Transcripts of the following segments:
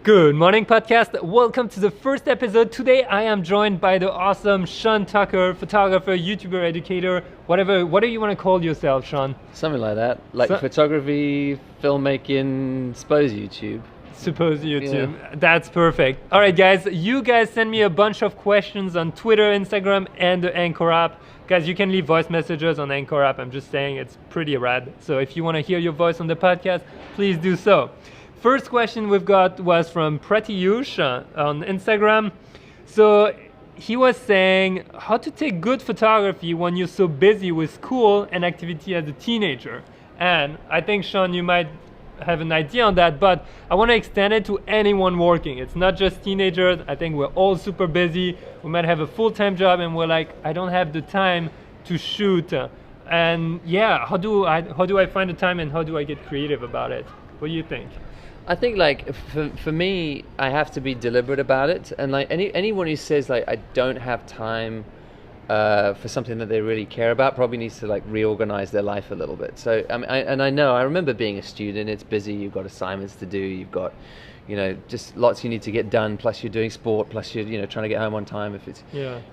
Good morning, podcast. Welcome to the first episode. Today I am joined by the awesome Sean Tucker, photographer, YouTuber, educator, whatever do you want to call yourself, Sean? Something like that. Like photography, filmmaking, suppose YouTube. Yeah. That's perfect. All right, guys. You guys send me a bunch of questions on Twitter, Instagram, and the Anchor app. Guys, you can leave voice messages on Anchor app. I'm just saying it's pretty rad. So if you want to hear your voice on the podcast, please do so. First question we've got was from Pratyush on Instagram. So he was saying how to take good photography when you're so busy with school and activity as a teenager. And I think, Sean, you might have an idea on that, but I want to extend it to anyone working. It's not just teenagers. I think we're all super busy. We might have a full-time job and we're like, I don't have the time to shoot. And yeah, how do I find the time and how do I get creative about it? What do you think? I think like for me, I have to be deliberate about it, and like anyone who says like I don't have time for something that they really care about probably needs to like reorganize their life a little bit. So I remember being a student. It's busy. You've got assignments to do. You've got, just lots you need to get done. Plus you're doing sport. Plus you're trying to get home on time if it's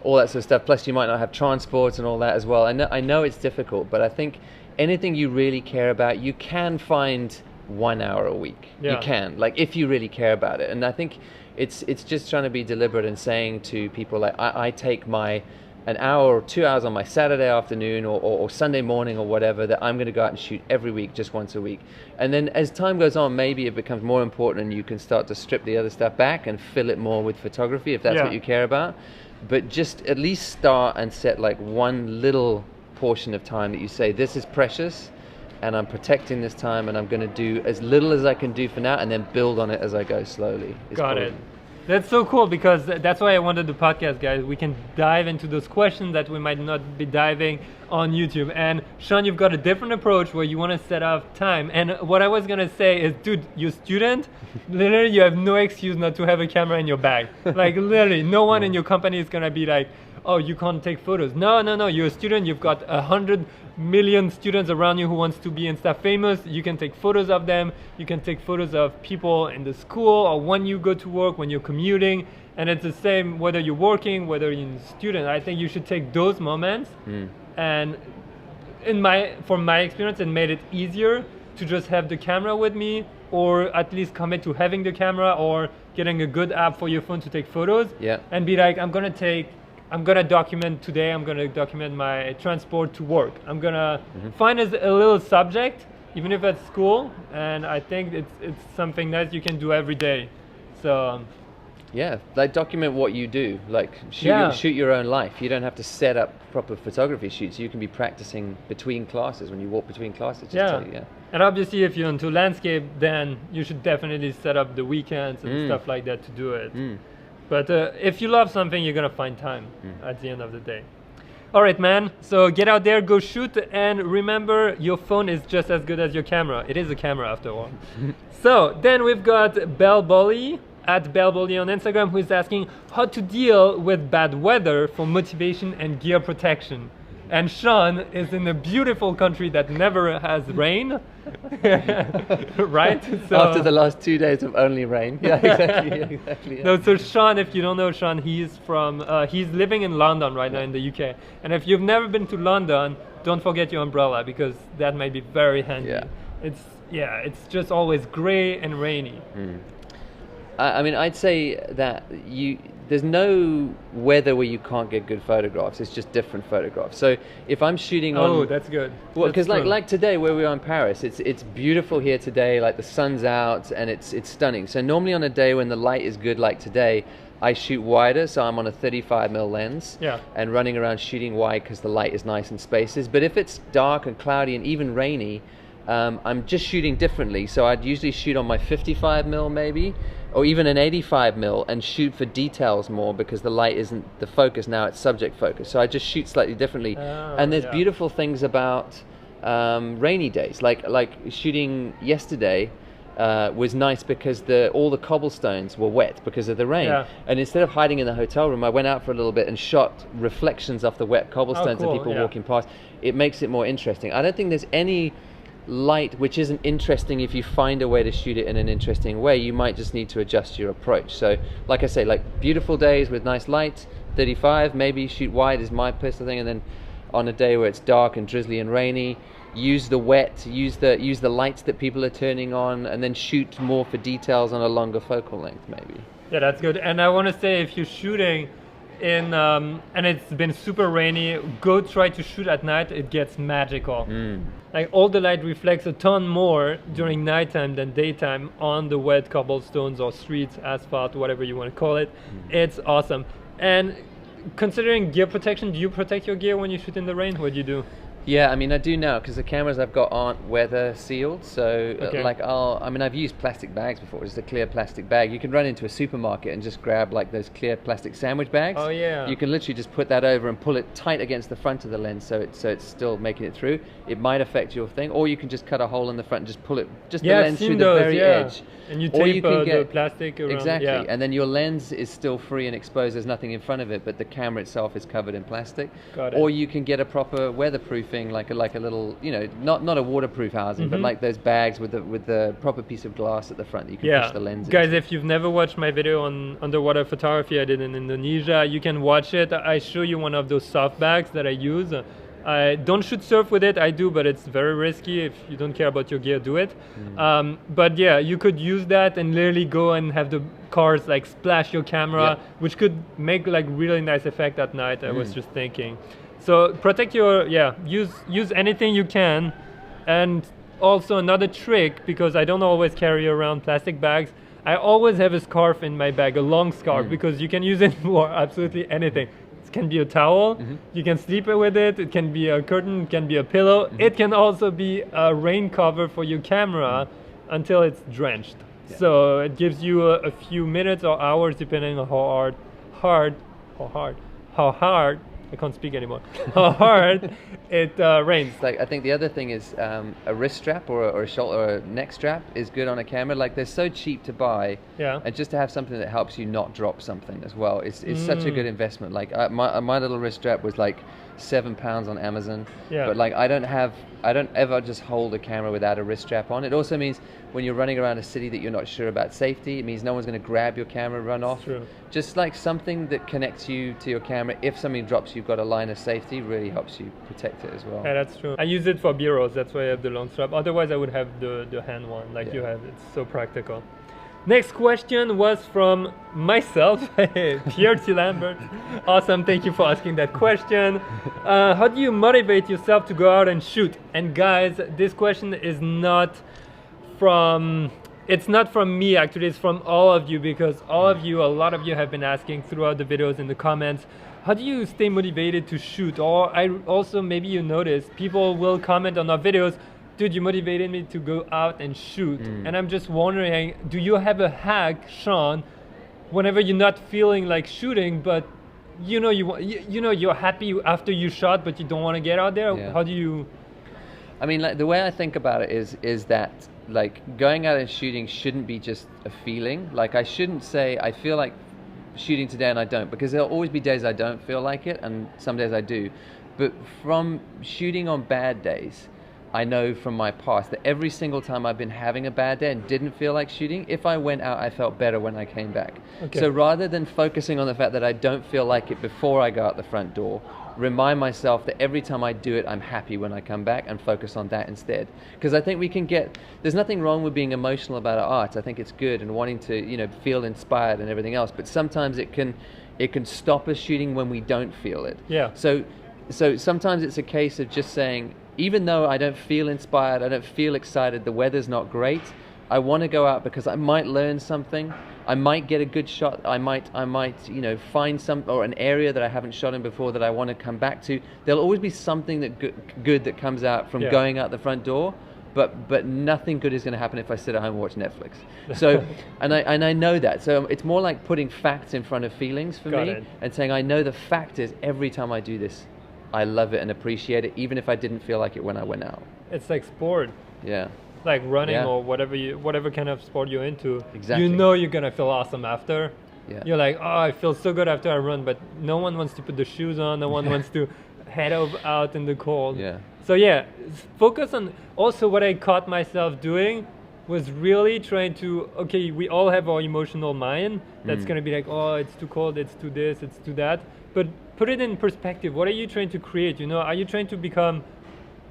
all that sort of stuff. Plus you might not have transport and all that as well. I know it's difficult, but I think anything you really care about, you can find 1 hour a week. You can, like, if you really care about it. And I think it's just trying to be deliberate and saying to people like I take an hour or 2 hours on my Saturday afternoon or Sunday morning or whatever, that I'm going to go out and shoot every week, just once a week. And then as time goes on, maybe it becomes more important and you can start to strip the other stuff back and fill it more with photography if that's what you care about. But just at least start and set like one little portion of time that you say, this is precious and I'm protecting this time and I'm going to do as little as I can do for now and then build on it as I go slowly. Got it. That's so cool, because that's why I wanted the podcast, guys. We can dive into those questions that we might not be diving on YouTube. And Sean, you've got a different approach where you want to set up time. And what I was going to say is, dude, you're a student, literally you have no excuse not to have a camera in your bag. Like literally no one in your company is going to be like, oh, you can't take photos. No, you're a student. You've got 100 million students around you who wants to be Insta famous. You can take photos of them. You can take photos of people in the school or when you go to work, when you're commuting. And it's the same whether you're working, whether you're a student. I think you should take those moments. And from my experience, it made it easier to just have the camera with me, or at least commit to having the camera or getting a good app for your phone to take photos. And be like, I'm gonna document today. I'm gonna document my transport to work. I'm gonna find a little subject, even if it's school. And I think it's something that you can do every day. So like document what you do. Like shoot your own life. You don't have to set up proper photography shoots. You can be practicing between classes when you walk between classes. And obviously, if you're into landscape, then you should definitely set up the weekends and stuff like that to do it. But if you love something, you're going to find time at the end of the day. All right, man. So get out there, go shoot. And remember, your phone is just as good as your camera. It is a camera after all. So then we've got Bell Bolly, at Bell Bolly on Instagram, who is asking how to deal with bad weather for motivation and gear protection. And Sean is in a beautiful country that never has rain, right? So, after the last 2 days of only rain. Exactly. No, so Sean, if you don't know Sean, he's living in London right now in the UK. And if you've never been to London, don't forget your umbrella, because that might be very handy. It's just always gray and rainy. I mean, I'd say that there's no weather where you can't get good photographs. It's just different photographs. So if I'm shooting on... Oh, that's good. Well, because like today where we are in Paris, it's beautiful here today. Like the sun's out and it's stunning. So normally on a day when the light is good like today, I shoot wider. So I'm on a 35mm lens and running around shooting wide because the light is nice in spaces. But if it's dark and cloudy and even rainy, I'm just shooting differently. So I'd usually shoot on my 55mm maybe, or even an 85mm, and shoot for details more because the light isn't the focus now, it's subject focus. So I just shoot slightly differently. And there's beautiful things about rainy days. Like shooting yesterday was nice because all the cobblestones were wet because of the rain. And instead of hiding in the hotel room, I went out for a little bit and shot reflections off the wet cobblestones and people walking past. It makes it more interesting. I don't think there's any light which isn't interesting, if you find a way to shoot it in an interesting way, you might just need to adjust your approach. So like I say, like beautiful days with nice light, 35, maybe shoot wide is my personal thing, and then on a day where it's dark and drizzly and rainy, use the wet, use the lights that people are turning on, and then shoot more for details on a longer focal length maybe. Yeah, that's good. And I want to say, if you're shooting in and it's been super rainy, go try to shoot at night. It gets magical. Like all the light reflects a ton more during nighttime than daytime on the wet cobblestones or streets, asphalt, whatever you want to call it. It's awesome. And considering gear protection, do you protect your gear when you shoot in the rain? What do you do? Yeah, I mean, I do now, because the cameras I've got aren't weather sealed. So like I've used plastic bags before, just a clear plastic bag. You can run into a supermarket and just grab like those clear plastic sandwich bags. Oh yeah. You can literally just put that over and pull it tight against the front of the lens, so it's still making it through. It might affect your thing, or you can just cut a hole in the front and just pull it, just the lens through the very edge. And you tape the plastic around. Exactly, and then your lens is still free and exposed. There's nothing in front of it, but the camera itself is covered in plastic. Got it. Or you can get a proper weatherproofing, like a little, you know, not a waterproof housing, but like those bags with the proper piece of glass at the front that you can push the lens in. Guys, if you've never watched my video on underwater photography I did in Indonesia, you can watch it. I show you one of those soft bags that I use. I don't shoot surf with it, I do, but it's very risky. If you don't care about your gear, do it. But yeah, you could use that and literally go and have the cars like splash your camera, which could make like really nice effect at night. I was just thinking. So protect your, use anything you can. And also another trick, because I don't always carry around plastic bags, I always have a scarf in my bag, a long scarf, because you can use it for absolutely anything. It can be a towel, you can sleep with it, it can be a curtain, it can be a pillow, it can also be a rain cover for your camera until it's drenched. So it gives you a few minutes or hours, depending on how hard, I can't speak anymore, how hard it rains. Like, I think the other thing is a wrist strap or a shoulder or a neck strap is good on a camera. Like, they're so cheap to buy, and just to have something that helps you not drop something as well is such a good investment. Like my little wrist strap was like £7 on Amazon, but like I don't ever just hold a camera without a wrist strap on. It also means when you're running around a city that you're not sure about safety, it means no one's going to grab your camera and run off. True. Just like something that connects you to your camera. If something drops, you've got a line of safety, really helps you protect it as well. Yeah, that's true. I use it for B-rolls, that's why I have the long strap. Otherwise I would have the hand one like you have. It's so practical. Next question was from myself, Pierre Lambert. Awesome, thank you for asking that question. How do you motivate yourself to go out and shoot? And guys, this question is not from me actually, it's from all of you, because all of you, a lot of you have been asking throughout the videos in the comments, how do you stay motivated to shoot? Or maybe you notice, people will comment on our videos, dude, you motivated me to go out and shoot. And I'm just wondering, do you have a hack, Sean, whenever you're not feeling like shooting, but you're happy after you shot, but you don't want to get out there? How do you? I mean, like, the way I think about it is that like going out and shooting shouldn't be just a feeling. Like, I shouldn't say I feel like shooting today and I don't, because there'll always be days I don't feel like it, and some days I do. But from shooting on bad days, I know from my past that every single time I've been having a bad day and didn't feel like shooting, if I went out, I felt better when I came back. So rather than focusing on the fact that I don't feel like it before I go out the front door, remind myself that every time I do it, I'm happy when I come back, and focus on that instead. Because I think there's nothing wrong with being emotional about our art. I think it's good and wanting to, feel inspired and everything else. But sometimes it can stop us shooting when we don't feel it. So sometimes it's a case of just saying, even though I don't feel inspired, I don't feel excited, the weather's not great, I want to go out because I might learn something, I might get a good shot, I might find an area that I haven't shot in before that I want to come back to. There'll always be something good that comes out from going out the front door, but nothing good is going to happen if I sit at home and watch Netflix. So, and I know that. So it's more like putting facts in front of feelings for me, and saying, I know the fact is every time I do this, I love it and appreciate it, even if I didn't feel like it when I went out. It's like sport. Yeah. Like running or whatever kind of sport you're into. Exactly. You know you're gonna feel awesome after. Yeah. You're like, oh, I feel so good after I run, but no one wants to put the shoes on. No one wants to head out in the cold. Yeah. So yeah, focus on. Also, what I caught myself doing was really trying to. Okay, we all have our emotional mind. That's gonna be like, oh, it's too cold, it's too this, it's too that. But put it in perspective. What are you trying to create? You know, are you trying to become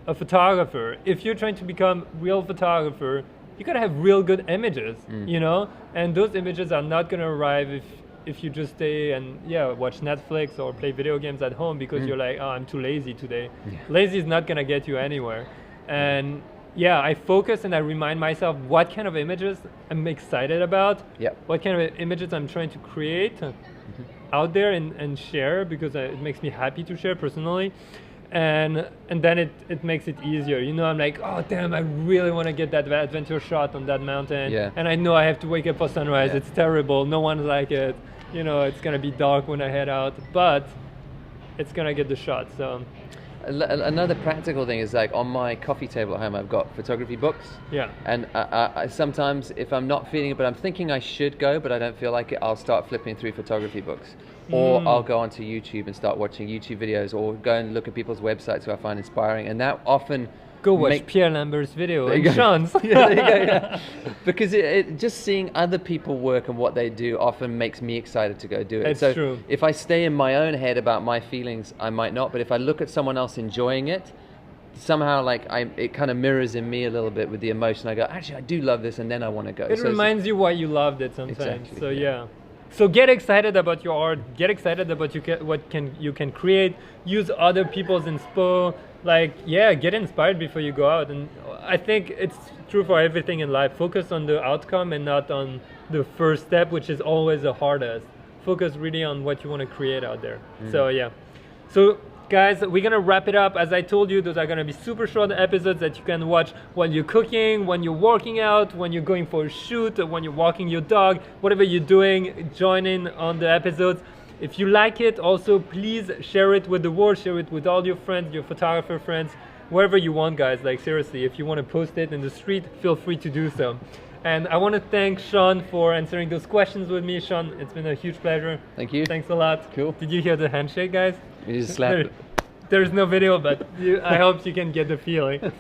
a photographer? If you're trying to become real photographer, you gotta have real good images, you know, and those images are not gonna arrive if you just stay and watch Netflix or play video games at home because you're like, oh, I'm too lazy today. Lazy is not gonna get you anywhere. And I focus and I remind myself what kind of images I'm excited about, what kind of images I'm trying to create out there and share, because it makes me happy to share personally. And then it makes it easier. You know, I'm like, oh damn, I really want to get that adventure shot on that mountain. And I know I have to wake up for sunrise. It's terrible. No one's like it. You know, it's gonna be dark when I head out, but it's gonna get the shot. So another practical thing is, like, on my coffee table at home, I've got photography books. And I sometimes, if I'm not feeling it, but I'm thinking I should go, but I don't feel like it, I'll start flipping through photography books. Or I'll go onto YouTube and start watching YouTube videos, or go and look at people's websites who I find inspiring. And that often go watch Pierre Lambert's video and Sean's. There you go, Because it just seeing other people work and what they do often makes me excited to go do it. That's true. If I stay in my own head about my feelings, I might not. But if I look at someone else enjoying it, somehow it kind of mirrors in me a little bit with the emotion. I go, actually, I do love this, and then I want to go. It reminds you why you loved it sometimes. Exactly, so So get excited about your art. Get excited about what you can create. Use other people's inspo. Like, get inspired before you go out. And I think it's true for everything in life. Focus on the outcome and not on the first step, which is always the hardest. Focus really on what you want to create out there. So guys, we're gonna wrap it up. As I told you, those are gonna be super short episodes that you can watch while you're cooking, when you're working out, when you're going for a shoot, or when you're walking your dog, whatever you're doing, join in on the episodes. If you like it, also please share it with the world, share it with all your friends, your photographer friends, wherever you want, guys. Like, seriously, if you want to post it in the street, feel free to do so. And I want to thank Sean for answering those questions with me. Sean, it's been a huge pleasure. Thank you. Thanks a lot. Cool. Did you hear the handshake, guys? You just slapped. There's no video, but I hope you can get the feeling.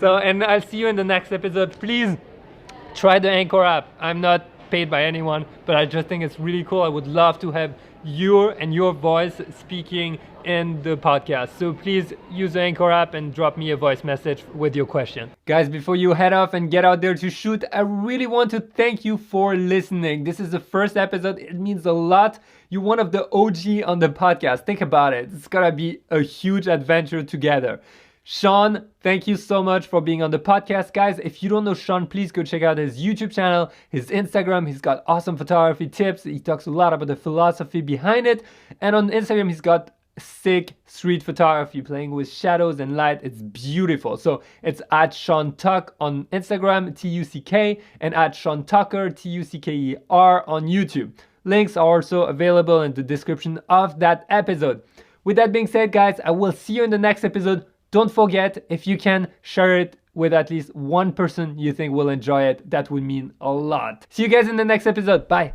So, and I'll see you in the next episode. Please try the Anchor app. I'm not paid by anyone, but I just think it's really cool. I would love to have your voice speaking in the podcast. So please use the Anchor app and drop me a voice message with your question. Guys, before you head off and get out there to shoot, I really want to thank you for listening. This is the first episode. It means a lot. You're one of the OG on the podcast. Think about it. It's gonna be a huge adventure together. Sean, thank you so much for being on the podcast. Guys, if you don't know Sean, please go check out his YouTube channel, his Instagram. He's got awesome photography tips. He talks a lot about the philosophy behind it. And on Instagram, he's got sick street photography, playing with shadows and light. It's beautiful. So it's at Sean Tuck on Instagram, Tuck, and at Sean Tucker, Tucker on YouTube. Links are also available in the description of that episode. With that being said, guys, I will see you in the next episode. Don't forget, if you can, share it with at least one person you think will enjoy it. That would mean a lot. See you guys in the next episode. Bye.